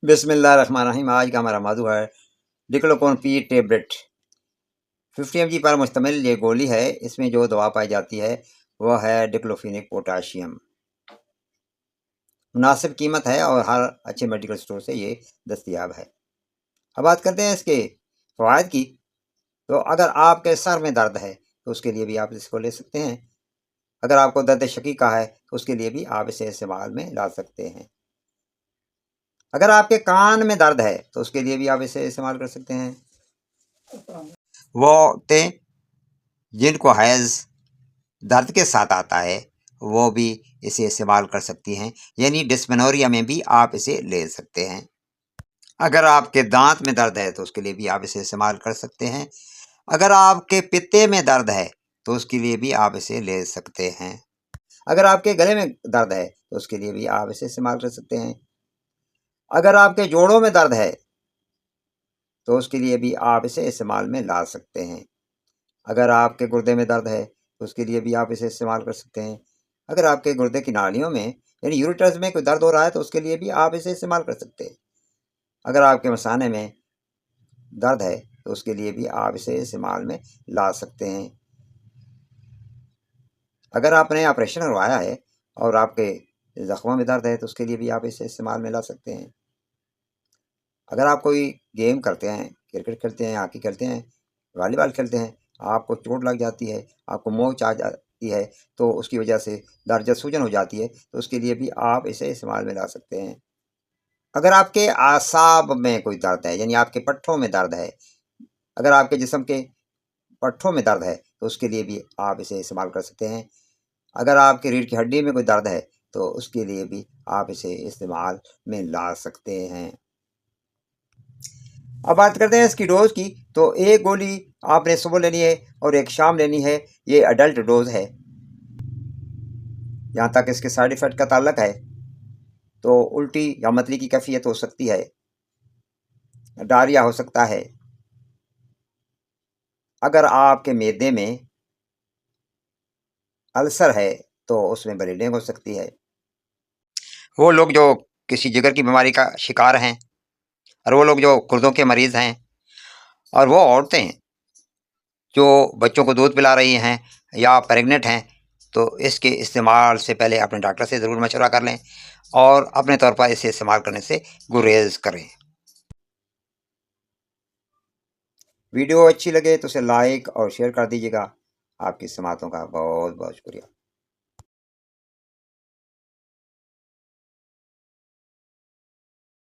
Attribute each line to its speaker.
Speaker 1: बिस्मिल्लाहिर्रहमानिर्रहीम। आज का हमारा मौजू है डिक्लोकॉन पी टेबलेट। 50 mg पर मुश्तमिल ये गोली है। इसमें जो दवा पाई जाती है वह है डिक्लोफिनेक पोटाशियम। मुनासिब कीमत है और हर अच्छे मेडिकल स्टोर से ये दस्तयाब है। अब बात करते हैं इसके फ़वाइद की। तो अगर आपके सर में दर्द है तो उसके लिए भी आप इसको ले सकते हैं। अगर आपको दर्द शकी का है तो उसके लिए भी आप इसे इस्तेमाल में ला सकते हैं। अगर आपके कान में दर्द है तो उसके लिए भी आप इसे इस्तेमाल कर सकते हैं। वो औरतें जिनको हैज़ दर्द के साथ आता है वो भी इसे इस्तेमाल कर सकती हैं, यानी डिस्मेनोरिया में भी आप इसे ले सकते हैं। अगर आपके दांत में दर्द है तो उसके लिए भी आप इसे इस्तेमाल कर सकते हैं। अगर आपके पित्ते में दर्द है तो उसके लिए भी आप इसे ले सकते हैं। अगर आपके गले में दर्द है तो उसके लिए भी आप इसे इस्तेमाल कर सकते हैं। अगर आपके जोड़ों में दर्द है तो उसके लिए भी आप इसे इस्तेमाल में ला सकते हैं। अगर आपके गुर्दे में दर्द है तो उसके लिए भी आप इसे इस्तेमाल कर सकते हैं। अगर आपके गुर्दे की नालियों में यानी यूरेटर्स में कोई दर्द हो रहा है तो उसके लिए भी आप इसे इस्तेमाल कर सकते हैं। अगर आपके मसाने में दर्द है तो उसके लिए भी आप इसे इस्तेमाल में ला सकते हैं। अगर आपने ऑपरेशन करवाया है और आपके ज़ख्मों में दर्द है तो उसके लिए भी आप इसे इस्तेमाल में ला सकते हैं। अगर आप कोई गेम करते हैं, क्रिकेट खेलते हैं, हॉकी खेलते हैं, वॉलीबॉल खेलते हैं, आपको चोट लग जाती है, आपको मोच आ जाती है तो उसकी वजह से दर्द सूजन हो जाती है तो उसके लिए भी आप इसे इस्तेमाल में ला सकते हैं। अगर आपके आसाब में कोई दर्द है यानी आपके पट्ठों में दर्द है, अगर आपके जिस्म के पट्ठों में दर्द है तो उसके लिए भी आप इसे इस्तेमाल कर सकते हैं। अगर आपकी रीढ़ की हड्डी में कोई दर्द है तो उसके लिए भी आप इसे इस्तेमाल में ला सकते हैं। अब बात करते हैं इसकी डोज की। तो एक गोली आपने सुबह लेनी है और एक शाम लेनी है। ये अडल्ट डोज है। जहाँ तक इसके साइड इफ़ेक्ट का ताल्लुक है तो उल्टी या मतली की कैफियत हो सकती है, डायरिया हो सकता है। अगर आपके मैदे में अल्सर है तो उसमें ब्लीडिंग हो सकती है। वो लोग जो किसी जिगर की बीमारी का शिकार हैं और वो लोग जो गुर्दों के मरीज़ हैं और वो औरतें जो बच्चों को दूध पिला रही हैं या प्रेग्नेंट हैं तो इसके इस्तेमाल से पहले अपने डॉक्टर से ज़रूर मशवरा कर लें और अपने तौर पर इसे इस्तेमाल करने से गुरेज करें। वीडियो अच्छी लगे तो उसे लाइक और शेयर कर दीजिएगा। आपकी समातों का बहुत बहुत शुक्रिया।